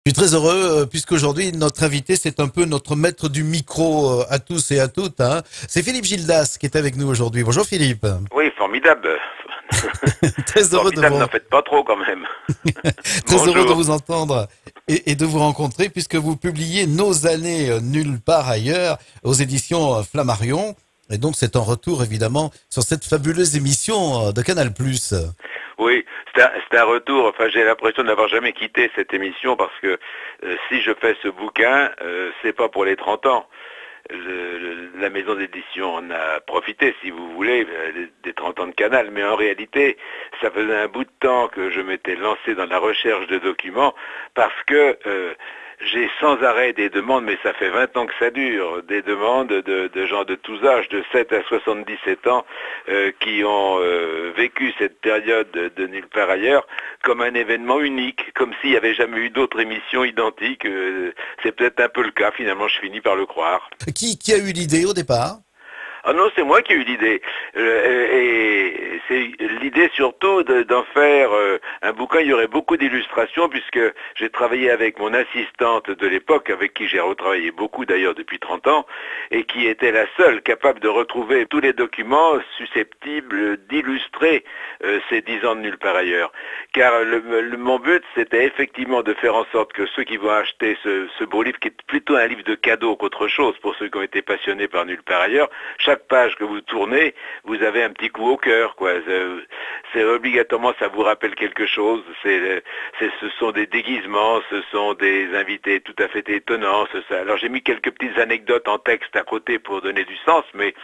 Je suis très heureux puisqu'aujourd'hui notre invité c'est un peu notre maître du micro à tous et à toutes, hein. C'est Philippe Gildas qui est avec nous aujourd'hui. Bonjour Philippe. Oui, formidable. Très heureux de Formidable, vous, n'en faites pas trop quand même. très heureux de Bonjour. vous entendre et de vous rencontrer puisque vous publiez Nos années nulle part ailleurs aux éditions Flammarion. Et donc c'est un retour évidemment sur cette fabuleuse émission de Canal+. Oui, c'est un retour. Enfin, j'ai l'impression de n'avoir jamais quitté cette émission parce que si je fais ce bouquin, c'est pas pour les 30 ans. La maison d'édition en a profité, si vous voulez, des 30 ans de Canal, mais en réalité, ça faisait un bout de temps que je m'étais lancé dans la recherche de documents parce que j'ai sans arrêt des demandes, mais ça fait 20 ans que ça dure, des demandes de gens de tous âges, de 7 à 77 ans, qui ont vécu cette période de nulle part ailleurs comme un événement unique, comme s'il n'y avait jamais eu d'autres émissions identiques. C'est peut-être un peu le cas, finalement, je finis par le croire. Qui a eu l'idée au départ? Ah non, c'est moi qui ai eu l'idée. Et c'est l'idée surtout d'en faire un bouquin. Il y aurait beaucoup d'illustrations puisque j'ai travaillé avec mon assistante de l'époque, avec qui j'ai retravaillé beaucoup d'ailleurs depuis 30 ans, et qui était la seule capable de retrouver tous les documents susceptibles d'illustrer ces 10 ans de nulle part ailleurs. Car mon but, c'était effectivement de faire en sorte que ceux qui vont acheter ce beau livre, qui est plutôt un livre de cadeau qu'autre chose pour ceux qui ont été passionnés par nulle part ailleurs, chaque page que vous tournez, vous avez un petit coup au cœur, quoi. C'est obligatoirement, ça vous rappelle quelque chose. Ce sont des déguisements, ce sont des invités tout à fait étonnants. Alors j'ai mis quelques petites anecdotes en texte à côté pour donner du sens, mais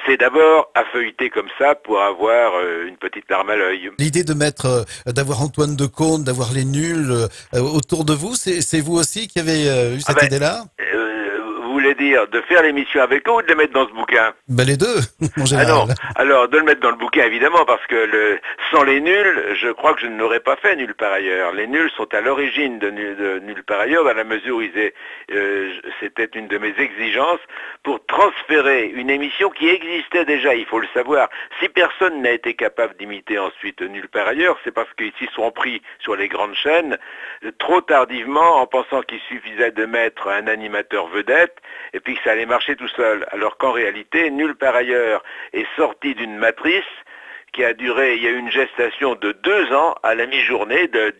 c'est d'abord à feuilleter comme ça pour avoir une petite larme à l'œil. L'idée de mettre, d'avoir Antoine Decaune, d'avoir les nuls autour de vous, c'est vous aussi qui avez eu Ah cette ben, idée-là? vous voulez dire de faire l'émission avec eux ou de les mettre dans ce bouquin? Ben les deux, en Ah non, général. alors de le mettre dans le bouquin évidemment parce que sans les nuls, je crois que je ne l'aurais pas fait nulle part ailleurs. Les nuls sont à l'origine de nulle part ailleurs dans la mesure où c'était une de mes exigences pour transférer une émission qui existait déjà, il faut le savoir. Si personne n'a été capable d'imiter ensuite nulle part ailleurs, c'est parce qu'ils s'y sont pris sur les grandes chaînes trop tardivement en pensant qu'il suffisait de mettre un animateur vedette et puis que ça allait marcher tout seul. Alors qu'en réalité, nulle part ailleurs est sorti d'une matrice qui a duré, il y a eu une gestation de 2 ans à la mi-journée, de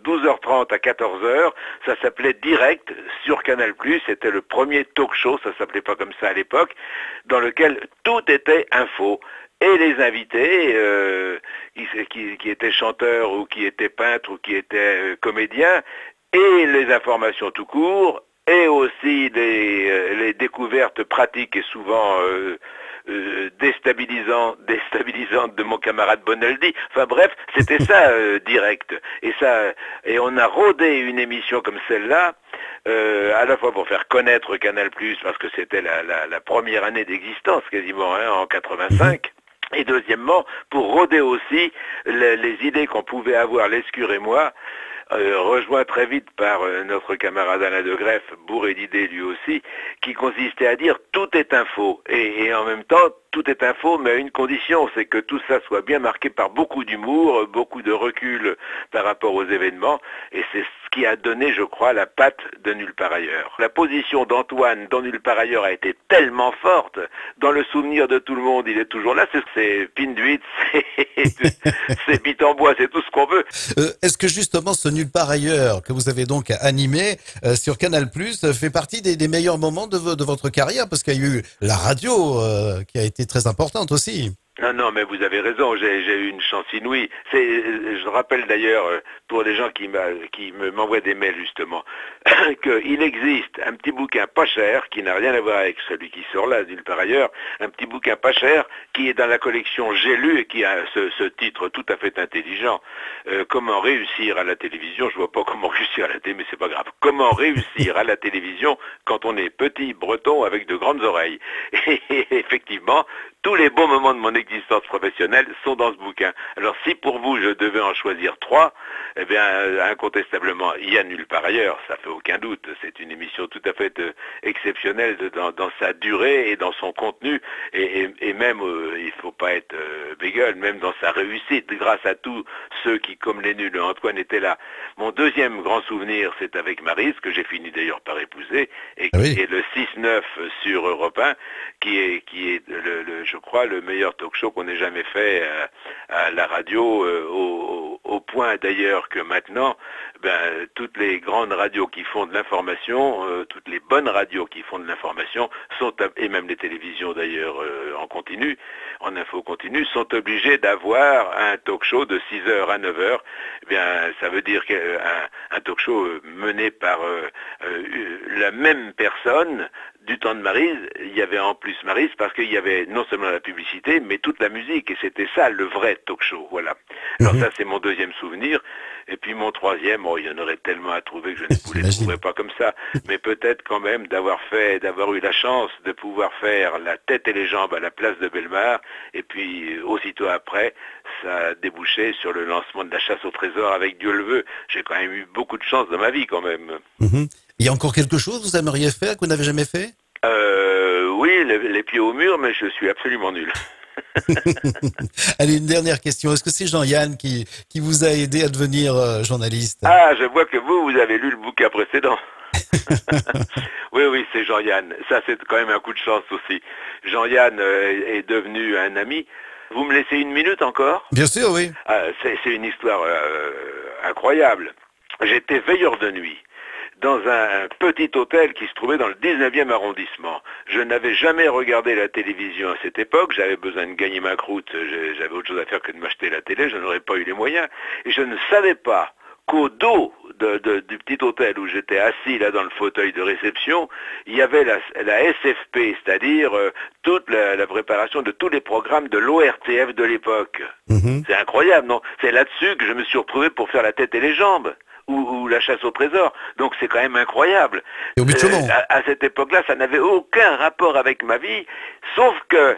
12h30 à 14h. Ça s'appelait Direct sur Canal+. C'était le premier talk show, ça s'appelait pas comme ça à l'époque, dans lequel tout était info. Et les invités, qui étaient chanteurs ou qui étaient peintres ou qui étaient comédiens, et les informations tout court, et aussi les découvertes pratiques et souvent déstabilisantes de mon camarade Bonaldi. Enfin bref, c'était ça direct. Et on a rodé une émission comme celle-là, à la fois pour faire connaître Canal+, parce que c'était la première année d'existence quasiment, hein, en Mhm. 85. Et deuxièmement, pour roder aussi les idées qu'on pouvait avoir, Lescure et moi, rejoint très vite par notre camarade Alain de Greff, bourré d'idées lui aussi, qui consistait à dire tout est info. Et en même temps, tout est info, mais à une condition, c'est que tout ça soit bien marqué par beaucoup d'humour, beaucoup de recul par rapport aux événements, et c'est ce qui a donné, je crois, la patte de Nulle part ailleurs. La position d'Antoine dans Nulle part ailleurs a été tellement forte, dans le souvenir de tout le monde, il est toujours là, c'est Pinduit, c'est Bit en bois, c'est tout ce qu'on veut. Est-ce que justement ce nulle part ailleurs que vous avez donc animé sur Canal+, fait partie des meilleurs moments de votre carrière? Parce qu'il y a eu la radio qui a été très importante aussi. Non, non, mais vous avez raison, j'ai eu une chance inouïe. Je rappelle d'ailleurs, pour les gens qui m'envoient des mails justement, qu'il existe un petit bouquin pas cher, qui n'a rien à voir avec celui qui sort là, nulle part ailleurs, un petit bouquin pas cher, qui est dans la collection J'ai lu, et qui a ce titre tout à fait intelligent. Comment réussir à la télévision? Je vois pas comment réussir à la télé, mais c'est pas grave. Comment réussir à la télévision quand on est petit, breton, avec de grandes oreilles? Et effectivement, tous les bons moments de mon existence professionnelle sont dans ce bouquin. Alors si pour vous je devais en choisir 3, eh bien incontestablement, il y a Nulle part ailleurs, ça fait aucun doute. C'est une émission tout à fait exceptionnelle dans sa durée et dans son contenu, et même, il faut pas être bégueule, même dans sa réussite, grâce à tous ceux qui, comme les nuls, Antoine était là. Mon deuxième grand souvenir, c'est avec Maryse, que j'ai fini d'ailleurs par épouser, et Ah qui oui. est le 6-9 sur Europe 1, qui est je crois, le meilleur talk show qu'on ait jamais fait à la radio, au point d'ailleurs que maintenant, toutes les grandes radios qui font de l'information, toutes les bonnes radios qui font de l'information, et même les télévisions d'ailleurs en continu, en info continu, sont obligées d'avoir un talk show de 6h à 9h. Eh bien, ça veut dire qu'un talk show mené par la même personne. Du temps de Maryse, il y avait en plus Maryse parce qu'il y avait non seulement la publicité, mais toute la musique, et c'était ça le vrai talk show, voilà. Alors ça, c'est mon deuxième souvenir, et puis mon troisième, il y en aurait tellement à trouver que je ne vous les J'imagine. trouverai pas comme ça, mais peut-être quand même d'avoir eu la chance de pouvoir faire la tête et les jambes à la place de Bellemare, et puis aussitôt après, ça a débouché sur le lancement de la chasse au trésor avec Dieu le veut. J'ai quand même eu beaucoup de chance dans ma vie quand même. Mhm. Il y a encore quelque chose que vous aimeriez faire que vous n'avez jamais fait? Oui, les pieds au mur, mais je suis absolument nul. Allez, une dernière question. Est-ce que c'est Jean-Yann qui vous a aidé à devenir journaliste? Ah, je vois que vous avez lu le bouquin précédent. Oui, oui, c'est Jean-Yann. Ça, c'est quand même un coup de chance aussi. Jean-Yann est devenu un ami. Vous me laissez une minute encore? Bien sûr, oui. Ah, c'est une histoire incroyable. J'étais veilleur de nuit dans un petit hôtel qui se trouvait dans le 19e arrondissement. Je n'avais jamais regardé la télévision à cette époque, j'avais besoin de gagner ma croûte, j'avais autre chose à faire que de m'acheter la télé, je n'aurais pas eu les moyens, et je ne savais pas qu'au dos du petit hôtel où j'étais assis là dans le fauteuil de réception, il y avait la SFP, c'est-à-dire toute la préparation de tous les programmes de l'ORTF de l'époque. Mhm. C'est incroyable, non? C'est là-dessus que je me suis retrouvé pour faire la tête et les jambes. Ou la chasse au trésor. Donc c'est quand même incroyable. Et au Chaumont. À cette époque-là, ça n'avait aucun rapport avec ma vie, sauf que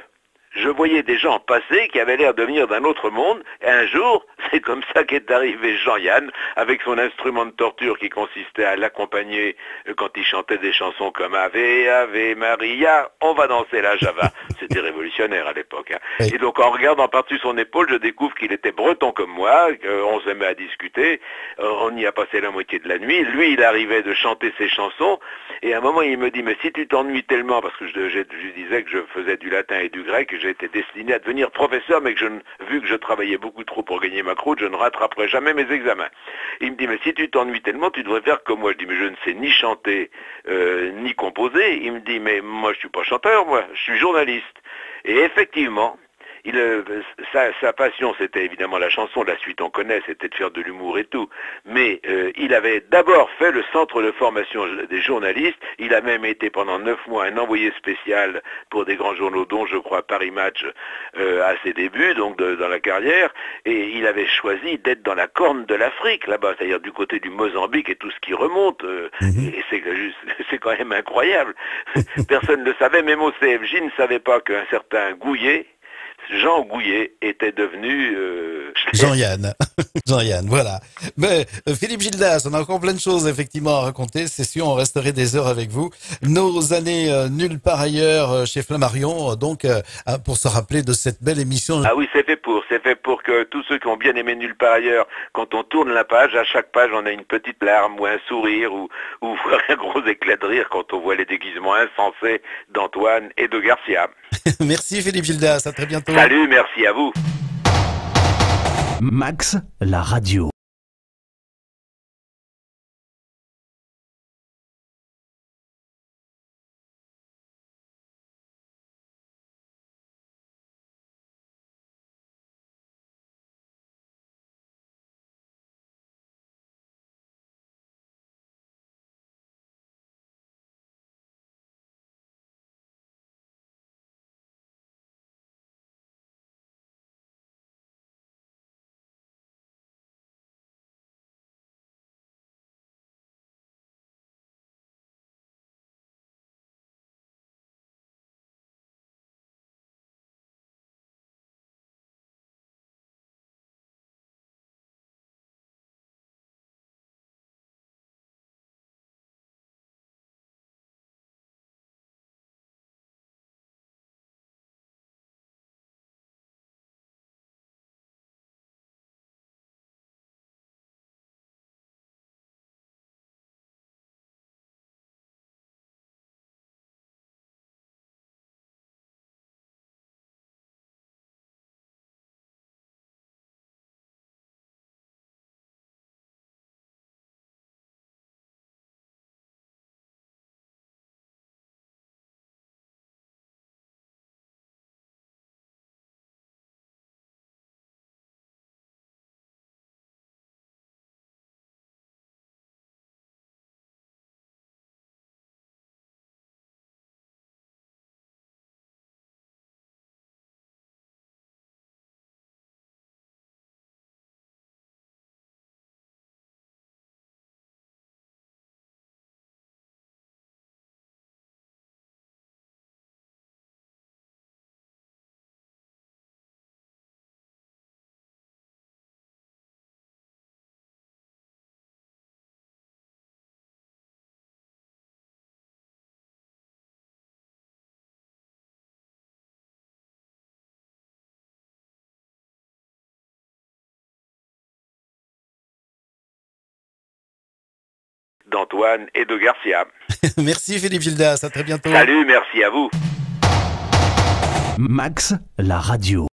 je voyais des gens passer qui avaient l'air de venir d'un autre monde, et un jour, c'est comme ça qu'est arrivé Jean-Yann, avec son instrument de torture qui consistait à l'accompagner quand il chantait des chansons comme Ave, Ave Maria, on va danser la Java. C'était révolutionnaire à l'époque. Hein. Oui. Et donc en regardant par-dessus son épaule, je découvre qu'il était breton comme moi, on se met à discuter, on y a passé la moitié de la nuit, lui il arrivait de chanter ses chansons, et à un moment il me dit, mais si tu t'ennuies tellement, parce que je disais que je faisais du latin et du grec, j'étais destiné à devenir professeur, mais vu que je travaillais beaucoup trop pour gagner ma croûte, je ne rattraperai jamais mes examens. Il me dit, mais si tu t'ennuies tellement, tu devrais faire comme moi. Je dis, mais je ne sais ni chanter, ni composer. Il me dit, mais moi je suis pas chanteur, moi, je suis journaliste. Et effectivement, sa passion, c'était évidemment la chanson, la suite on connaît, c'était de faire de l'humour et tout. Mais il avait d'abord fait le centre de formation des journalistes. Il a même été pendant 9 mois un envoyé spécial pour des grands journaux, dont je crois Paris Match à ses débuts, donc dans la carrière. Et il avait choisi d'être dans la corne de l'Afrique, là-bas, c'est-à-dire du côté du Mozambique et tout ce qui remonte. Mhm. Et c'est quand même incroyable. Personne ne le savait, même au CFJ ne savait pas qu'un certain Gouillet, Jean Gouillet, était devenu... Jean-Yann. Jean-Yann, voilà. Mais Philippe Gildas, on a encore plein de choses effectivement à raconter. C'est sûr, on resterait des heures avec vous. Nos années nulle part ailleurs chez Flammarion, pour se rappeler de cette belle émission. Ah oui, c'est fait pour que tous ceux qui ont bien aimé Nulle part ailleurs, quand on tourne la page, à chaque page, on a une petite larme ou un sourire ou voir un gros éclat de rire quand on voit les déguisements insensés d'Antoine et de Garcia. Merci Philippe Gildas, à très bientôt. Salut, merci à vous. Max, la radio. d'Antoine et de Garcia. Merci Philippe Gildas, à très bientôt. Salut, merci à vous. Max, la radio.